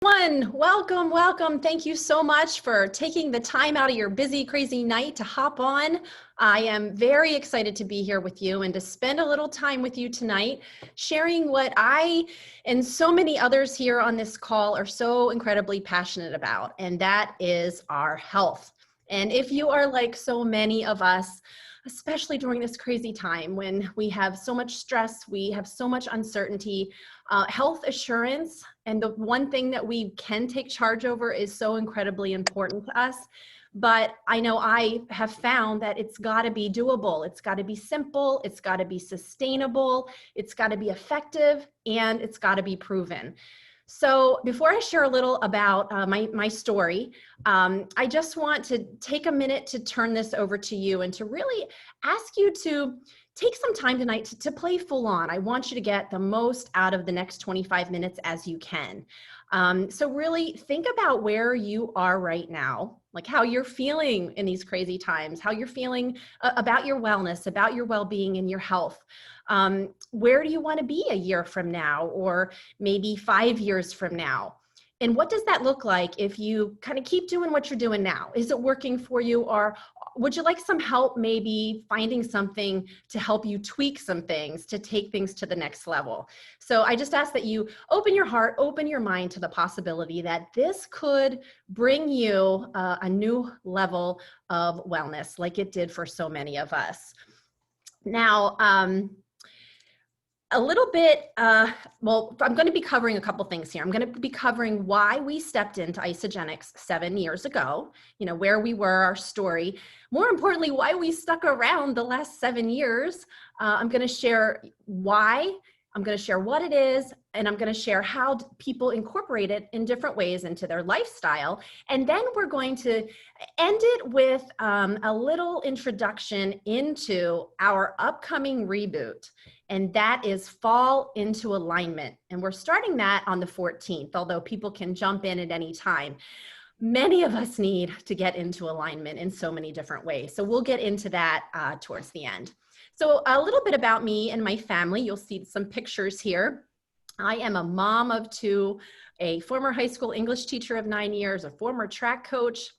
Welcome, welcome. Thank you so much for taking the time out of your busy, crazy night to hop on. I am very excited to be here with you and to spend a little time with you tonight, sharing what I and so many others here on this call are so incredibly passionate about, and that is our health. And if you are like so many of us, especially during this crazy time when we have so much stress, we have so much uncertainty, health assurance, and the one thing that we can take charge over is so incredibly important to us. But I know I have found that it's got to be doable. It's got to be simple. It's got to be sustainable. It's got to be effective, and it's got to be proven. So before I share a little about my story, I just want to take a minute to turn this over to you and to really ask you to take some time tonight to play full on. I want you to get the most out of the next 25 minutes as you can. So really think about where you are right now, like how you're feeling in these crazy times, how you're feeling about your wellness, about your well-being and your health. Where do you want to be a year from now, or maybe 5 years from now? And what does that look like if you kind of keep doing what you're doing now? Is it working for you, or would you like some help maybe finding something to help you tweak some things to take things to the next level? So I just ask that you open your heart, open your mind to the possibility that this could bring you a new level of wellness like it did for so many of us. Now, a little bit, well, I'm going to be covering a couple things here. I'm going to be covering why we stepped into Isagenix 7 years ago, where we were, our story. More importantly, why we stuck around the last 7 years. I'm going to share why, I'm going to share what it is, and I'm going to share how people incorporate it in different ways into their lifestyle. And then we're going to end it with a little introduction into our upcoming reboot. And that is Fall into Alignment. And we're starting that on the 14th, although people can jump in at any time. Many of us need to get into alignment in so many different ways. So we'll get into that towards the end. So a little bit about me and my family. You'll see some pictures here. I am a mom of 2, a former high school English teacher of 9 years, a former track coach.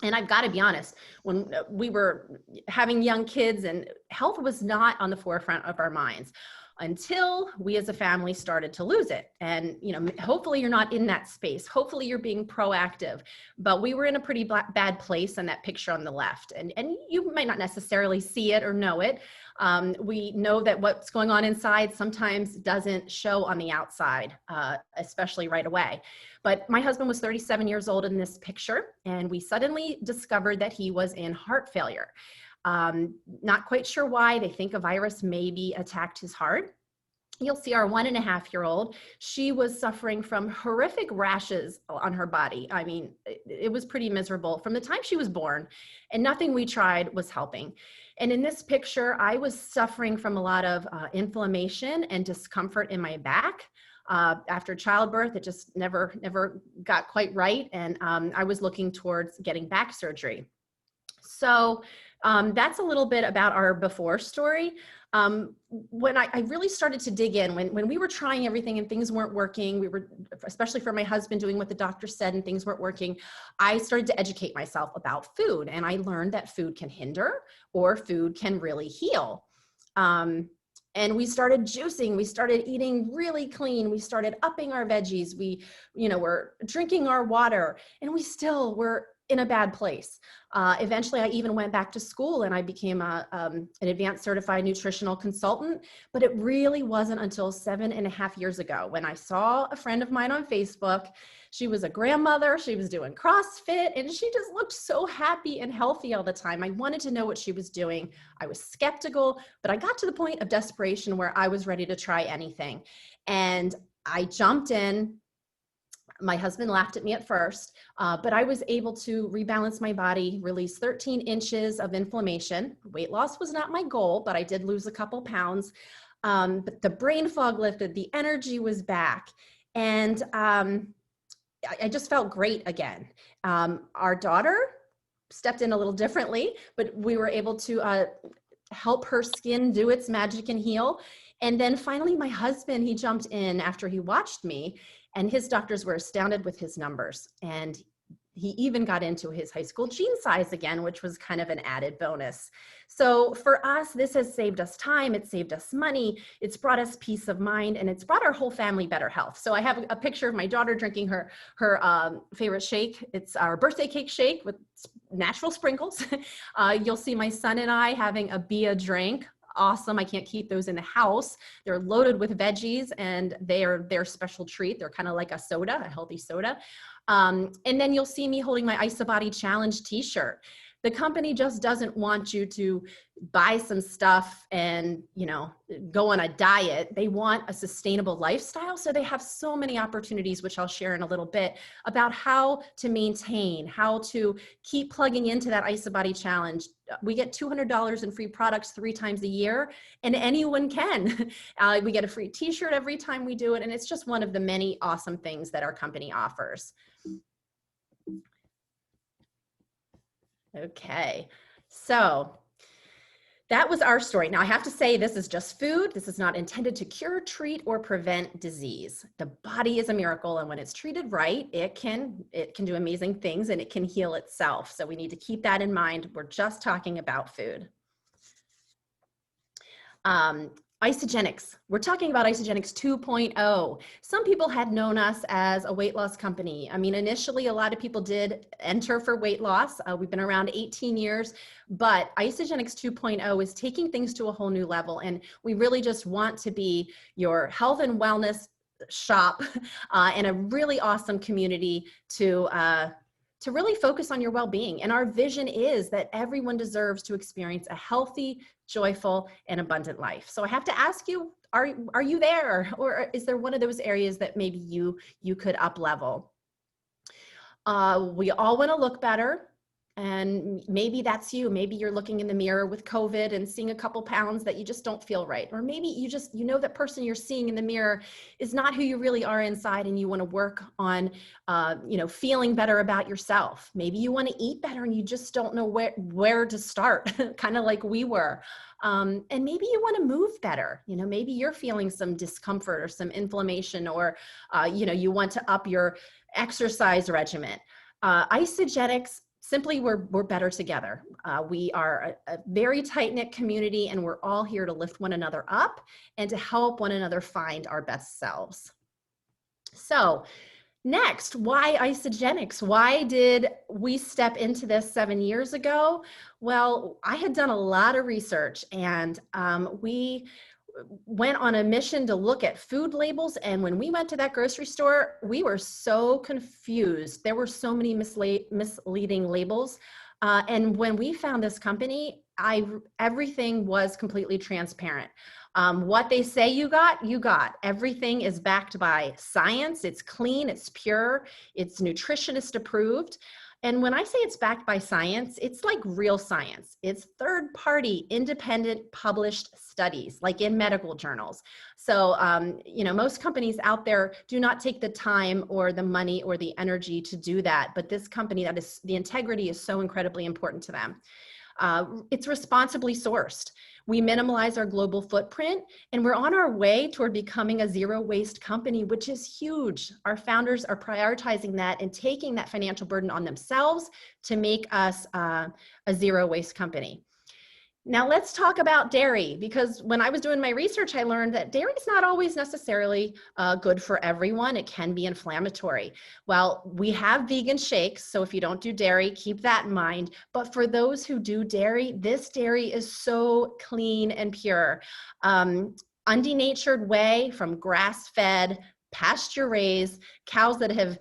And I've got to be honest, when we were having young kids, and health was not on the forefront of our minds until we as a family started to lose it. And, hopefully you're not in that space. Hopefully you're being proactive, but we were in a pretty bad place on that picture on the left. And you might not necessarily see it or know it. We know that what's going on inside sometimes doesn't show on the outside, especially right away. But my husband was 37 years old in this picture, and we suddenly discovered that he was in heart failure. Not quite sure why. They think a virus maybe attacked his heart. You'll see our 1.5-year-old. She was suffering from horrific rashes on her body. I mean, it was pretty miserable from the time she was born, and nothing we tried was helping. And in this picture, I was suffering from a lot of inflammation and discomfort in my back. After childbirth, it just never got quite right. And I was looking towards getting back surgery. So that's a little bit about our before story. When I really started to dig in, when we were trying everything and things weren't working, we were, especially for my husband, doing what the doctor said and things weren't working, I started to educate myself about food. And I learned that food can hinder or food can really heal. And we started juicing, we started eating really clean, we started upping our veggies, we, were drinking our water, and we still were in a bad place. Eventually, I even went back to school and I became an advanced certified nutritional consultant, but it really wasn't until 7.5 years ago when I saw a friend of mine on Facebook. She was a grandmother, she was doing CrossFit, and she just looked so happy and healthy all the time. I wanted to know what she was doing. I was skeptical, but I got to the point of desperation where I was ready to try anything. And I jumped in. My husband laughed at me at first, but I was able to rebalance my body, release 13 inches of inflammation. Weight loss was not my goal, but I did lose a couple pounds. But the brain fog lifted, the energy was back, and I just felt great again. Our daughter stepped in a little differently, but we were able to help her skin do its magic and heal. And then finally, my husband, he jumped in after he watched me. And his doctors were astounded with his numbers. And he even got into his high school jean size again, which was kind of an added bonus. So for us, this has saved us time, it's saved us money, it's brought us peace of mind, and it's brought our whole family better health. So I have a picture of my daughter drinking her favorite shake. It's our birthday cake shake with natural sprinkles. You'll see my son and I having a Bia drink. Awesome. I can't keep those in the house. They're loaded with veggies and they are their special treat. They're kind of like a soda, a healthy soda. And then you'll see me holding my Isabody Challenge t-shirt. The company just doesn't want you to buy some stuff and, go on a diet. They want a sustainable lifestyle. So they have so many opportunities, which I'll share in a little bit, about how to maintain, how to keep plugging into that Isabody Challenge. We get $200 in free products 3 times a year, and anyone can. We get a free t-shirt every time we do it. And it's just one of the many awesome things that our company offers. Okay, so that was our story. Now I have to say, this is just food. This is not intended to cure, treat, or prevent disease. The body is a miracle, and when it's treated right, it can do amazing things, and it can heal itself. So we need to keep that in mind. We're just talking about food. Isagenix. We're talking about Isagenix 2.0. Some people had known us as a weight loss company. I mean, initially, a lot of people did enter for weight loss. We've been around 18 years, but Isagenix 2.0 is taking things to a whole new level. And we really just want to be your health and wellness shop and a really awesome community to really focus on your well-being. And our vision is that everyone deserves to experience a healthy, joyful, and abundant life. So I have to ask you, are you there? Or is there one of those areas that maybe you could up level? We all want to look better. And maybe that's you. Maybe you're looking in the mirror with COVID and seeing a couple pounds that you just don't feel right. Or maybe you know that person you're seeing in the mirror is not who you really are inside, and you want to work on, feeling better about yourself. Maybe you want to eat better and you just don't know where to start, kind of like we were. And maybe you want to move better. Maybe you're feeling some discomfort or some inflammation, or, you want to up your exercise regimen. Isagenix, simply, we're better together. We are a very tight-knit community, and we're all here to lift one another up and to help one another find our best selves. So next, why Isagenix? Why did we step into this 7 years ago? Well, I had done a lot of research, and we went on a mission to look at food labels. And when we went to that grocery store, we were so confused. There were so many misleading labels. And when we found this company, everything was completely transparent. What they say you got. Everything is backed by science. It's clean, it's pure, it's nutritionist approved. And when I say it's backed by science, it's like real science. It's third-party, independent, published studies, like in medical journals. So, most companies out there do not take the time or the money or the energy to do that. But this company, the integrity is so incredibly important to them. It's responsibly sourced. We minimize our global footprint, and we're on our way toward becoming a zero waste company, which is huge. Our founders are prioritizing that and taking that financial burden on themselves to make us a zero waste company. Now let's talk about dairy, because when I was doing my research, I learned that dairy is not always necessarily good for everyone. It can be inflammatory. Well, we have vegan shakes, so if you don't do dairy, keep that in mind. But for those who do dairy, this dairy is so clean and pure. Undenatured whey from grass-fed, pasture-raised cows that have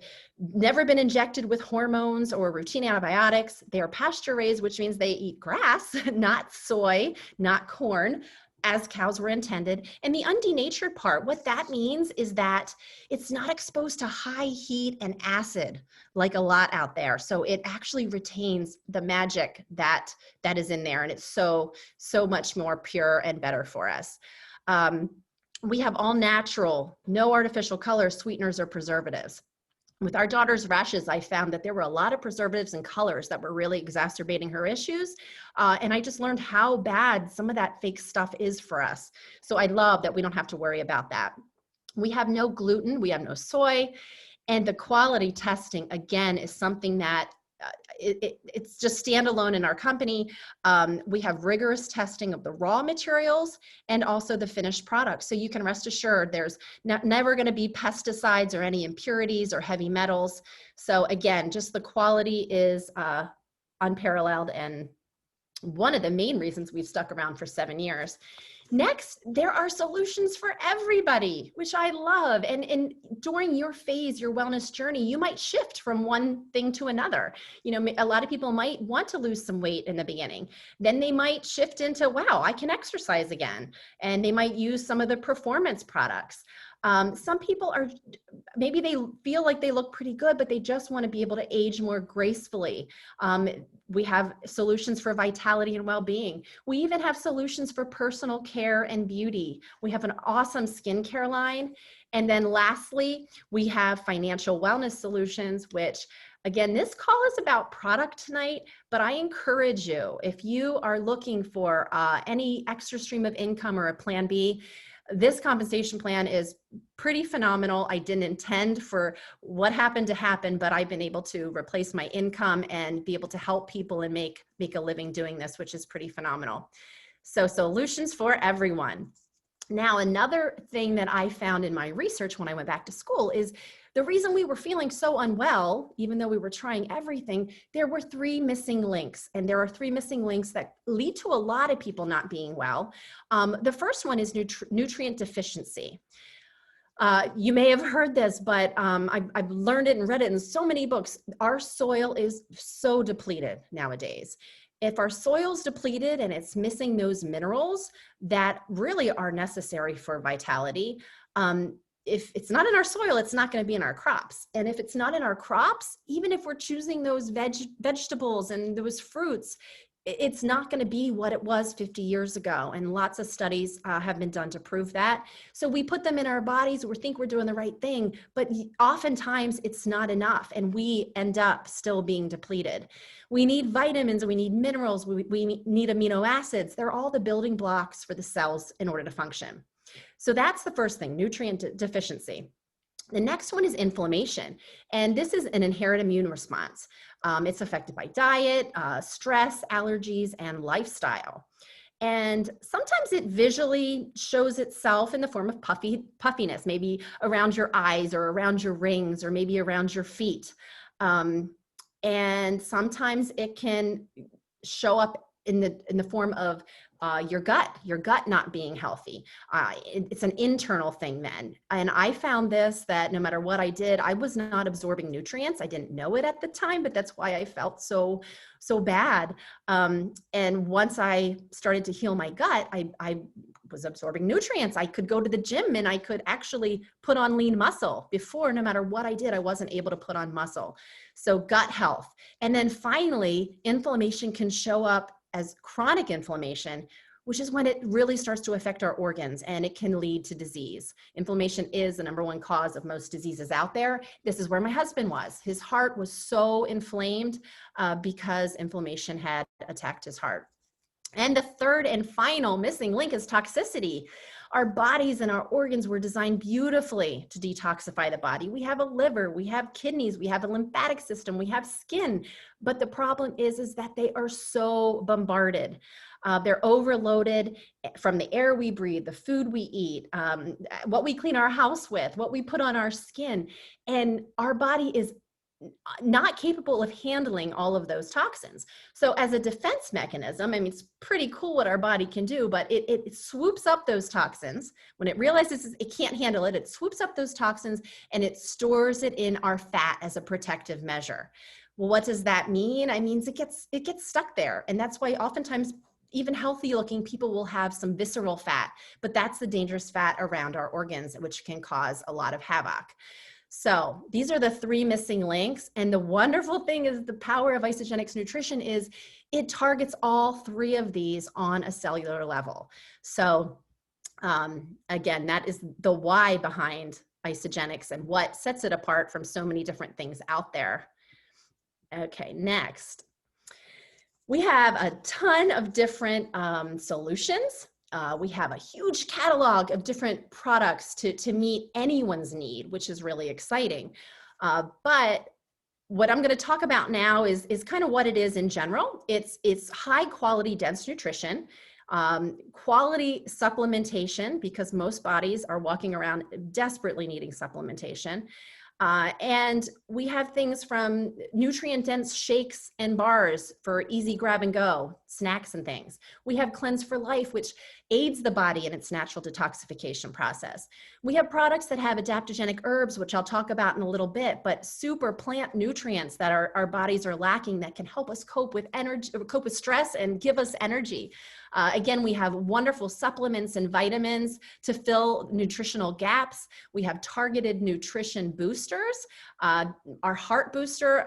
never been injected with hormones or routine antibiotics. They are pasture raised, which means they eat grass, not soy, not corn, as cows were intended. And the undenatured part, what that means is that it's not exposed to high heat and acid like a lot out there. So it actually retains the magic that is in there. And it's so much more pure and better for us. We have all natural, no artificial colors, sweeteners, or preservatives. With our daughter's rashes, I found that there were a lot of preservatives and colors that were really exacerbating her issues. And I just learned how bad some of that fake stuff is for us. So I love that we don't have to worry about that. We have no gluten, we have no soy, and the quality testing, again, is something that it's just standalone in our company. We have rigorous testing of the raw materials and also the finished product. So you can rest assured there's never going to be pesticides or any impurities or heavy metals. So again, just the quality is unparalleled, and one of the main reasons we've stuck around for 7 years. Next, there are solutions for everybody, which I love. And during your phase, your wellness journey, you might shift from one thing to another. You know, a lot of people might want to lose some weight in the beginning. Then they might shift into, wow, I can exercise again. And they might use some of the performance products. Some people are, maybe they feel like they look pretty good, but they just want to be able to age more gracefully. We have solutions for vitality and well-being. We even have solutions for personal care and beauty. We have an awesome skincare line. And then lastly, we have financial wellness solutions, which, again, this call is about product tonight, but I encourage you, if you are looking for any extra stream of income or a plan B, this compensation plan is pretty phenomenal. I didn't intend for what happened to happen, but I've been able to replace my income and be able to help people and make a living doing this, which is pretty phenomenal. So solutions for everyone. Now, another thing that I found in my research when I went back to school is the reason we were feeling so unwell, even though we were trying everything, there were 3 missing links. And there are 3 missing links that lead to a lot of people not being well. The first one is nutrient deficiency. You may have heard this, but I've learned it and read it in so many books. Our soil is so depleted nowadays. If our soil's depleted and it's missing those minerals that really are necessary for vitality, if it's not in our soil, it's not going to be in our crops. And if it's not in our crops, even if we're choosing those vegetables and those fruits, it's not going to be what it was 50 years ago. And lots of studies have been done to prove that. So we put them in our bodies, we think we're doing the right thing, but oftentimes it's not enough. And we end up still being depleted. We need vitamins, we need minerals, we need amino acids. They're all the building blocks for the cells in order to function. So that's the first thing, nutrient deficiency. The next one is inflammation, and this is an inherent immune response. It's affected by diet, stress, allergies, and lifestyle. And sometimes it visually shows itself in the form of puffiness, maybe around your eyes or around your rings or maybe around your feet. And sometimes it can show up in the form of your gut not being healthy. It's an internal thing then. And I found this, that no matter what I did, I was not absorbing nutrients. I didn't know it at the time, but that's why I felt so bad. And once I started to heal my gut, I was absorbing nutrients. I could go to the gym and I could actually put on lean muscle. Before, no matter what I did, I wasn't able to put on muscle. So gut health. And then finally, inflammation can show up as chronic inflammation, which is when it really starts to affect our organs and it can lead to disease. Inflammation is the #1 cause of most diseases out there. This is where my husband was. His heart was so inflamed because inflammation had attacked his heart. And the third and final missing link is toxicity. Our bodies and our organs were designed beautifully to detoxify the body. We have a liver, we have kidneys, we have a lymphatic system, we have skin. But the problem is that they are so bombarded. They're overloaded from the air we breathe, the food we eat, what we clean our house with, what we put on our skin. And our body is not capable of handling all of those toxins. So as a defense mechanism, I mean, it's pretty cool what our body can do, but it swoops up those toxins. When it realizes it can't handle it, it swoops up those toxins and it stores it in our fat as a protective measure. Well, what does that mean? It means it gets stuck there. And that's why oftentimes even healthy looking people will have some visceral fat, but that's the dangerous fat around our organs, which can cause a lot of havoc. So these are the 3 missing links. And the wonderful thing is the power of Isagenix nutrition is it targets all 3 of these on a cellular level. So again, that is the why behind Isagenix and what sets it apart from so many different things out there. Okay, next. We have a ton of different solutions. We have a huge catalog of different products to meet anyone's need, which is really exciting. But what I'm going to talk about now is kind of what it is in general. It's high quality, dense nutrition, quality supplementation, because most bodies are walking around desperately needing supplementation. And we have things from nutrient-dense shakes and bars for easy grab and go, snacks and things. We have Cleanse for Life, which aids the body in its natural detoxification process. We have products that have adaptogenic herbs, which I'll talk about in a little bit, but super plant nutrients that our bodies are lacking that can help us cope with energy, cope with stress and give us energy. Again, we have wonderful supplements and vitamins to fill nutritional gaps. We have targeted nutrition boosters. Our heart booster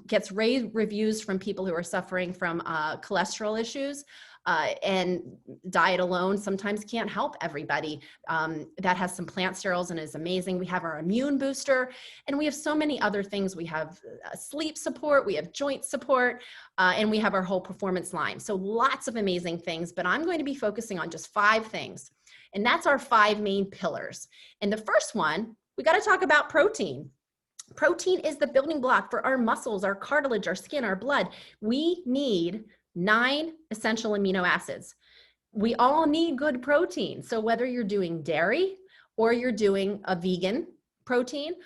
gets rave reviews from people who are suffering from cholesterol issues. And diet alone sometimes can't help everybody. That has some plant sterols and is amazing. We have our immune booster, and we have so many other things. We have sleep support, we have joint support, and we have our whole performance line. So lots of amazing things, but I'm going to be focusing on just 5 things. And that's our 5 main pillars. And the first one, we got to talk about protein. Protein is the building block for our muscles, our cartilage, our skin, our blood. We need 9 essential amino acids. We all need good protein. So whether you're doing dairy or you're doing a vegan protein,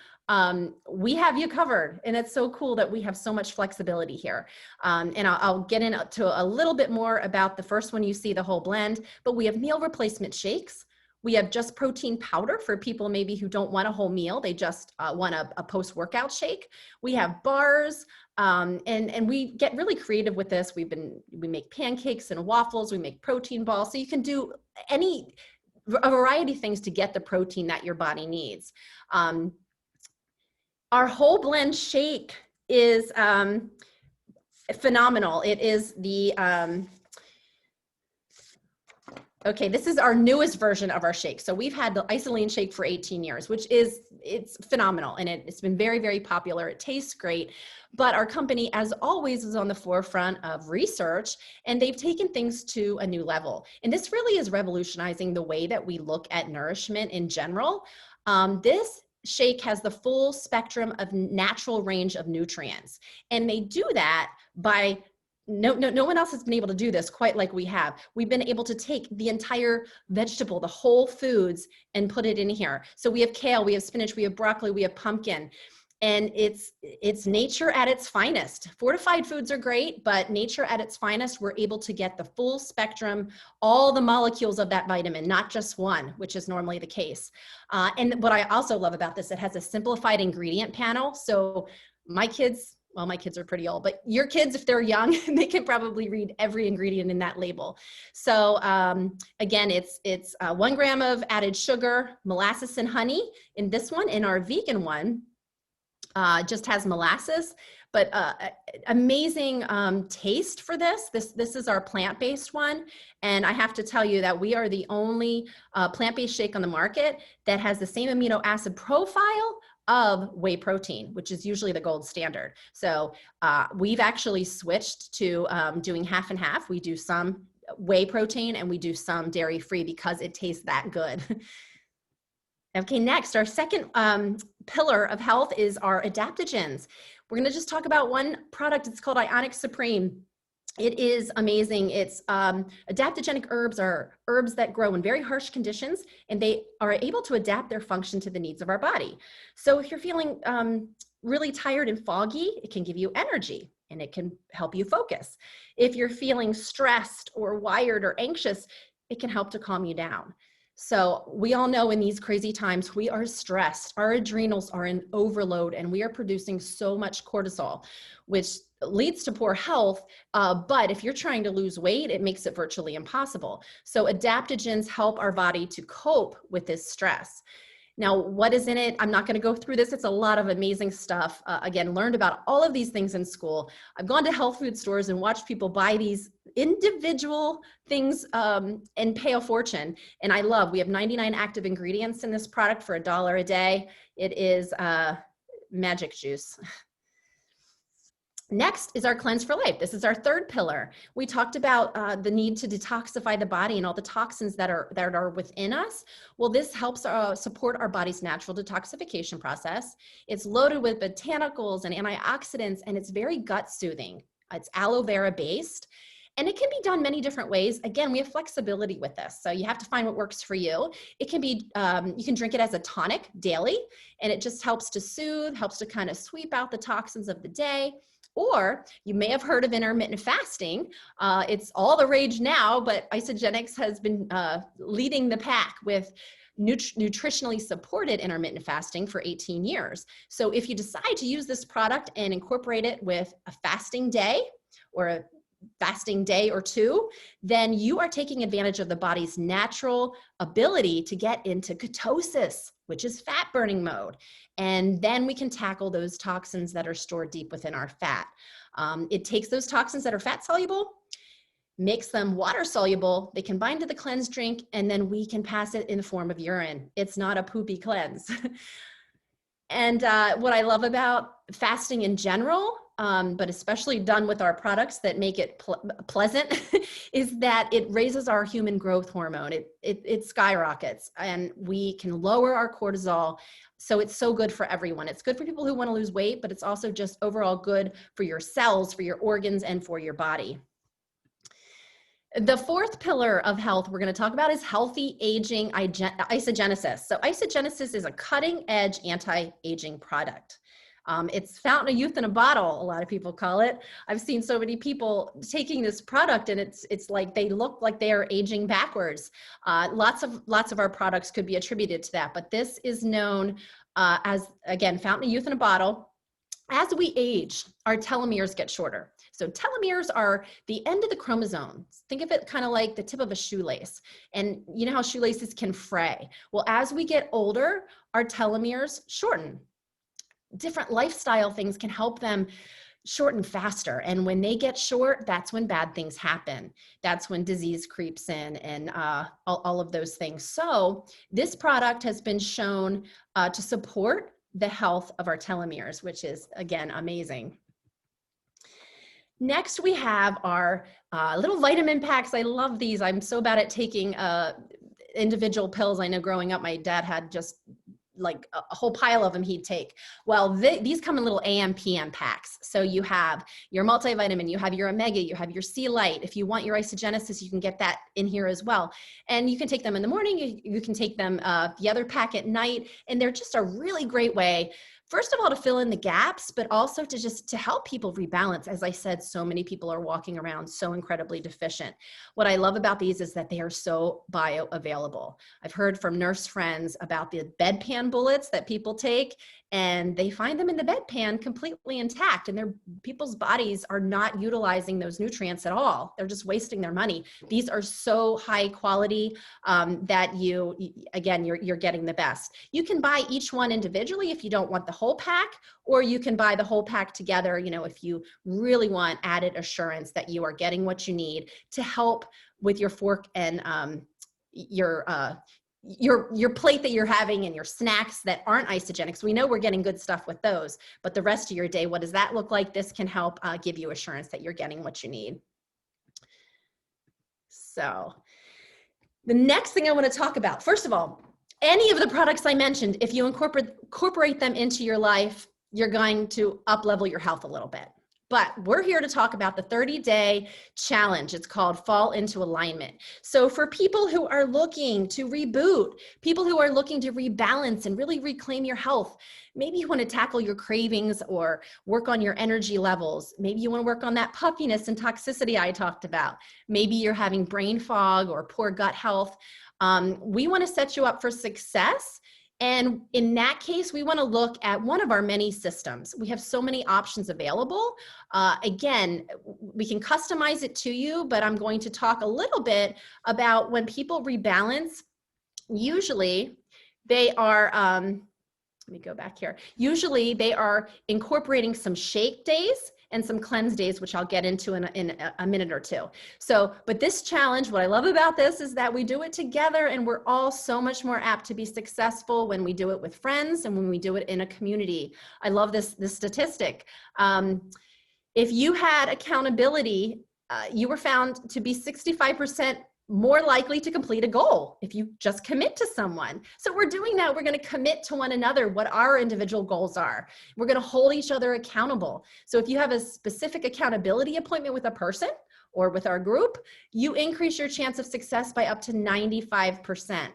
we have you covered. And it's so cool that we have so much flexibility here. And I'll get into a little bit more about the first one. You see the whole blend, but we have meal replacement shakes. We have just protein powder for people maybe who don't want a whole meal. They just want a post-workout shake. We have bars, and we get really creative with this. We make pancakes and waffles. We make protein balls. So you can do a variety of things to get the protein that your body needs. Our whole blend shake is phenomenal. It is the okay, this is our newest version of our shake. So we've had the Isagenix shake for 18 years, it's phenomenal. And it's been very, very popular. It tastes great. But our company, as always, is on the forefront of research, and they've taken things to a new level. And this really is revolutionizing the way that we look at nourishment in general. This shake has the full spectrum of natural range of nutrients. And they do that by no one else has been able to do this quite like we have. We've been able to take the entire vegetable, the whole foods, and put it in here. So we have kale, we have spinach, we have broccoli, we have pumpkin. And it's nature at its finest. Fortified foods are great, but nature at its finest, we're able to get the full spectrum, all the molecules of that vitamin, not just one, which is normally the case. And what I also love about this, it has a simplified ingredient panel. So my kids are pretty old, but your kids, if they're young, they can probably read every ingredient in that label. So again, it's 1 gram of added sugar, molasses and honey. In this one, in our vegan one, just has molasses, but amazing taste for this. This is our plant-based one. And I have to tell you that we are the only plant-based shake on the market that has the same amino acid profile of whey protein, which is usually the gold standard. So we've actually switched to doing half and half. We do some whey protein and we do some dairy-free because it tastes that good. Okay, next, our second pillar of health is our adaptogens. We're gonna just talk about one product. It's called Isagenix Supreme. It is amazing. It's adaptogenic herbs are herbs that grow in very harsh conditions, and they are able to adapt their function to the needs of our body. So if you're feeling really tired and foggy, it can give you energy and it can help you focus. If you're feeling stressed or wired or anxious, it can help to calm you down. So we all know in these crazy times, we are stressed. Our adrenals are in overload and we are producing so much cortisol, which leads to poor health. But if you're trying to lose weight, it makes it virtually impossible. So adaptogens help our body to cope with this stress. Now, what is in it? I'm not going to go through this. It's a lot of amazing stuff. Again, learned about all of these things in school. I've gone to health food stores and watched people buy these individual things and pay a fortune. And we have 99 active ingredients in this product for $1 a day. It is magic juice. Next is our Cleanse for Life. This is our third pillar. We talked about the need to detoxify the body and all the toxins that are within us. Well, this helps support our body's natural detoxification process. It's loaded with botanicals and antioxidants, and it's very gut soothing. It's aloe vera based. And it can be done many different ways. Again, we have flexibility with this. So you have to find what works for you. It can be, you can drink it as a tonic daily, and it just helps to soothe, helps to kind of sweep out the toxins of the day. Or you may have heard of intermittent fasting. It's all the rage now, but Isagenix has been leading the pack with nutritionally supported intermittent fasting for 18 years. So if you decide to use this product and incorporate it with a fasting day or a fasting day or two, then you are taking advantage of the body's natural ability to get into ketosis, which is fat burning mode. And then we can tackle those toxins that are stored deep within our fat. It takes those toxins that are fat soluble, makes them water soluble, they can bind to the cleanse drink, and then we can pass it in the form of urine. It's not a poopy cleanse. And what I love about fasting in general, but especially done with our products that make it pleasant, is that it raises our human growth hormone. It skyrockets, and we can lower our cortisol. So it's so good for everyone. It's good for people who want to lose weight, but it's also just overall good for your cells, for your organs, and for your body. The fourth pillar of health we're going to talk about is healthy aging Isagenesis. So Isagenesis is a cutting-edge anti-aging product. It's fountain of youth in a bottle, a lot of people call it. I've seen so many people taking this product, and it's like they look like they are aging backwards. Lots of our products could be attributed to that, but this is known as, again, fountain of youth in a bottle. As we age, our telomeres get shorter. So telomeres are the end of the chromosomes. Think of it kind of like the tip of a shoelace. And you know how shoelaces can fray? Well, as we get older, our telomeres shorten. Different lifestyle things can help them shorten faster. And when they get short, that's when bad things happen. That's when disease creeps in and all of those things. So this product has been shown to support the health of our telomeres, which is, again, amazing. Next, we have our little vitamin packs. I love these. I'm so bad at taking individual pills. I know growing up, my dad had just like a whole pile of them he'd take. Well, these come in little AM, PM packs. So you have your multivitamin, you have your omega, you have your C light. If you want your Isagenesis, you can get that in here as well. And you can take them in the morning, you can take them the other pack at night, and they're just a really great way, first of all, to fill in the gaps, but also to help people rebalance. As I said, so many people are walking around so incredibly deficient. What I love about these is that they are so bioavailable. I've heard from nurse friends about the bedpan bullets that people take, and they find them in the bedpan completely intact, and people's bodies are not utilizing those nutrients at all. They're just wasting their money. These are so high quality that you're getting the best. You can buy each one individually if you don't want the whole pack, or you can buy the whole pack together, if you really want added assurance that you are getting what you need to help with your fork and your plate that you're having and your snacks that aren't Isagenix. We know we're getting good stuff with those, but the rest of your day, what does that look like? This can help give you assurance that you're getting what you need. So the next thing I want to talk about, first of all, any of the products I mentioned, if you incorporate them into your life, you're going to up-level your health a little bit. But we're here to talk about the 30-day challenge. It's called Fall into Alignment. So for people who are looking to reboot, people who are looking to rebalance and really reclaim your health, maybe you want to tackle your cravings or work on your energy levels. Maybe you want to work on that puffiness and toxicity I talked about. Maybe you're having brain fog or poor gut health. We want to set you up for success. And in that case, we want to look at one of our many systems. We have so many options available. Again, we can customize it to you, but I'm going to talk a little bit about when people rebalance. Usually they are, let me go back here. Usually they are incorporating some shake days and some cleanse days, which I'll get into in a minute or two. So, but this challenge, what I love about this is that we do it together, and we're all so much more apt to be successful when we do it with friends and when we do it in a community. I love this statistic. If you had accountability, you were found to be 65% more likely to complete a goal if you just commit to someone. So we're doing that. We're going to commit to one another what our individual goals are. We're going to hold each other accountable. So if you have a specific accountability appointment with a person or with our group, you increase your chance of success by up to 95%.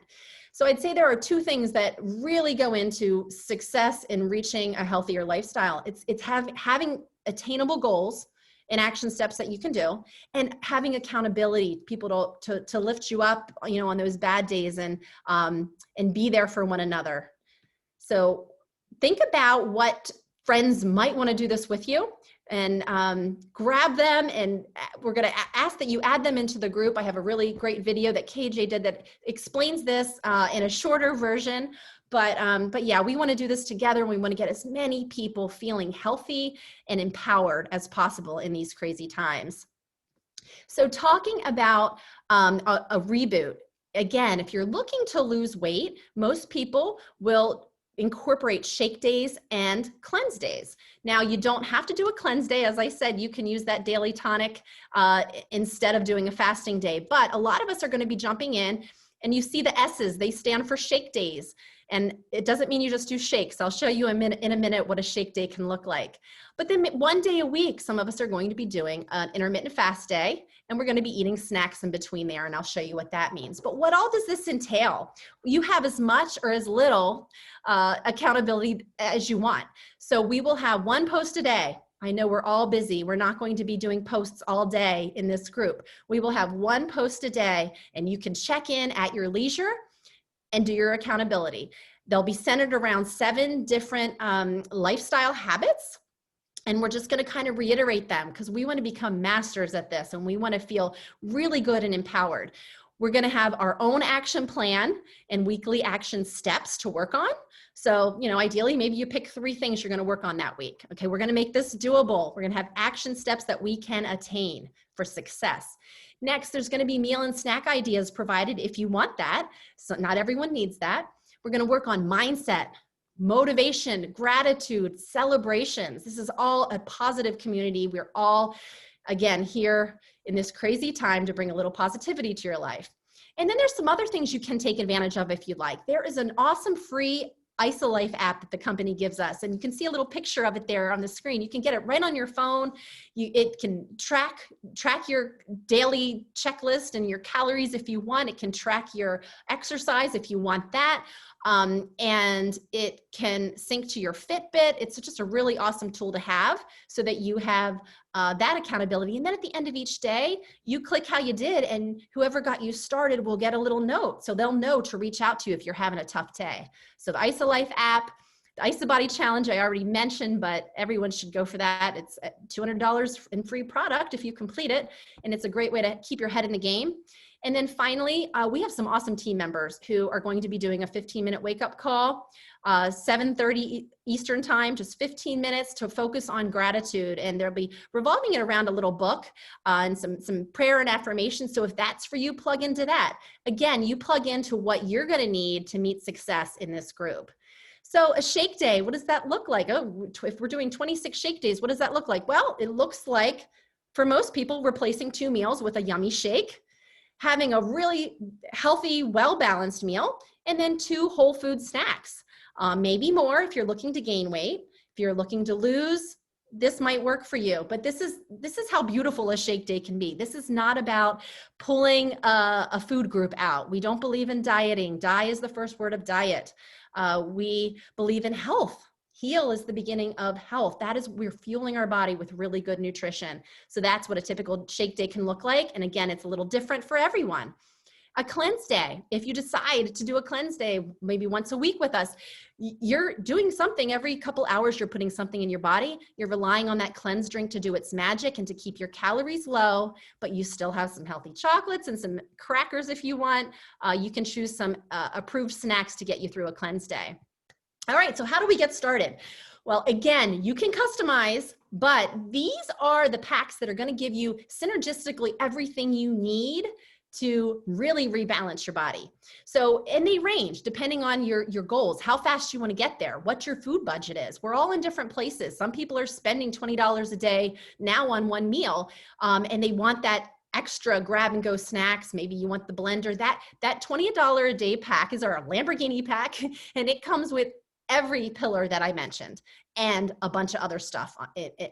So I'd say there are two things that really go into success in reaching a healthier lifestyle. It's having attainable goals and action steps that you can do, and having accountability, people to lift you up, on those bad days, and be there for one another. So think about what friends might want to do this with you, and grab them, and we're going to ask that you add them into the group. I have a really great video that KJ did that explains this in a shorter version. But yeah, we want to do this together. We want to get as many people feeling healthy and empowered as possible in these crazy times. So talking about a reboot, again, if you're looking to lose weight, most people will incorporate shake days and cleanse days. Now, you don't have to do a cleanse day. As I said, you can use that daily tonic instead of doing a fasting day. But a lot of us are going to be jumping in, and you see the S's, they stand for shake days. And it doesn't mean you just do shakes. I'll show you in a minute what a shake day can look like. But then one day a week, some of us are going to be doing an intermittent fast day, and we're going to be eating snacks in between there, and I'll show you what that means. But what all does this entail? You have as much or as little accountability as you want. So we will have one post a day. I know we're all busy. We're not going to be doing posts all day in this group. We will have one post a day, and you can check in at your leisure and do your accountability. They'll be centered around 7 different lifestyle habits. And we're just going to kind of reiterate them because we want to become masters at this, and we want to feel really good and empowered. We're going to have our own action plan and weekly action steps to work on. So, ideally, maybe you pick 3 things you're going to work on that week. Okay, we're going to make this doable. We're going to have action steps that we can attain for success. Next, there's going to be meal and snack ideas provided if you want that. So not everyone needs that. We're going to work on mindset, motivation, gratitude, celebrations. This is all a positive community. We're all, again, here in this crazy time to bring a little positivity to your life. And then there's some other things you can take advantage of if you'd like. There is an awesome free Isagenix app that the company gives us, and you can see a little picture of it there on the screen. You can get it right on your phone. It can track your daily checklist and your calories if you want. It can track your exercise if you want that. And it can sync to your Fitbit. It's just a really awesome tool to have so that you have that accountability. And then at the end of each day, you click how you did, and whoever got you started will get a little note. So they'll know to reach out to you if you're having a tough day. So the Isagenix app, the IsaBody Challenge, I already mentioned, but everyone should go for that. It's $200 in free product if you complete it. And it's a great way to keep your head in the game. And then finally, we have some awesome team members who are going to be doing a 15-minute wake-up call, 7:30 Eastern time, just 15 minutes to focus on gratitude. And they'll be revolving it around a little book and some prayer and affirmation. So if that's for you, plug into that. Again, you plug into what you're going to need to meet success in this group. So a shake day, what does that look like? Oh, if we're doing 26 shake days, what does that look like? Well, it looks like, for most people, replacing 2 meals with a yummy shake, having a really healthy, well-balanced meal, and then 2 whole food snacks. Maybe more if you're looking to gain weight. If you're looking to lose, this might work for you. But this is how beautiful a shake day can be. This is not about pulling a food group out. We don't believe in dieting. Die is the first word of diet. We believe in health. Heal is the beginning of health. That is, we're fueling our body with really good nutrition. So that's what a typical shake day can look like. And again, it's a little different for everyone. A cleanse day, if you decide to do a cleanse day, maybe once a week with us, you're doing something every couple hours, you're putting something in your body. You're relying on that cleanse drink to do its magic and to keep your calories low, but you still have some healthy chocolates and some crackers if you want. You can choose some approved snacks to get you through a cleanse day. All right, so how do we get started? Well, again, you can customize, but these are the packs that are going to give you synergistically everything you need to really rebalance your body. So, and they range depending on your goals, how fast you want to get there, what your food budget is. We're all in different places. Some people are spending $20 a day now on one meal, and they want that extra grab and go snacks. Maybe you want the blender. That $20 a day pack is our Lamborghini pack, and it comes with every pillar that I mentioned and a bunch of other stuff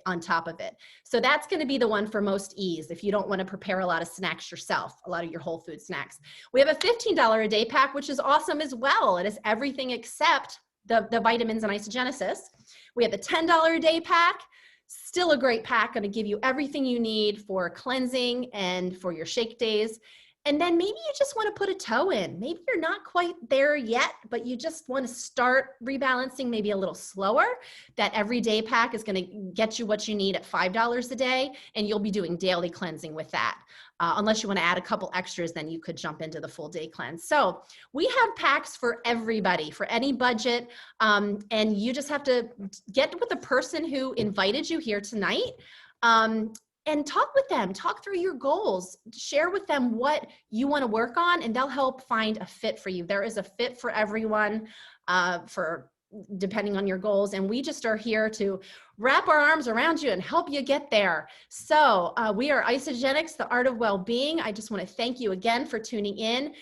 on top of it. So that's going to be the one for most ease if you don't want to prepare a lot of snacks yourself, a lot of your whole food snacks. We have a $15 a day pack, which is awesome as well. It is everything except the vitamins and Isagenix. We have a $10 a day pack. Still a great pack, going to give you everything you need for cleansing and for your shake days. And then maybe you just want to put a toe in. Maybe you're not quite there yet, but you just want to start rebalancing maybe a little slower. That everyday pack is going to get you what you need at $5 a day, and you'll be doing daily cleansing with that. Unless you want to add a couple extras, then you could jump into the full day cleanse. So we have packs for everybody, for any budget, and you just have to get with the person who invited you here tonight. And talk with them, talk through your goals, share with them what you want to work on, and they'll help find a fit for you. There is a fit for everyone, depending on your goals. And we just are here to wrap our arms around you and help you get there. So we are Isagenix, the Art of Well-Being. I just want to thank you again for tuning in.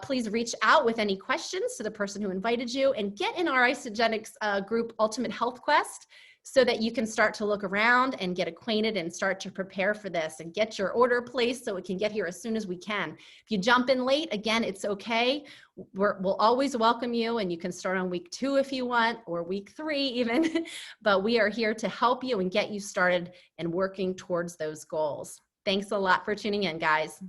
Please reach out with any questions to the person who invited you, and get in our Isagenix group, Ultimate Health Quest, so that you can start to look around and get acquainted and start to prepare for this and get your order placed so it can get here as soon as we can. If you jump in late, again, it's okay. We'll always welcome you, and you can start on week 2 if you want, or week 3 even, but we are here to help you and get you started and working towards those goals. Thanks a lot for tuning in, guys.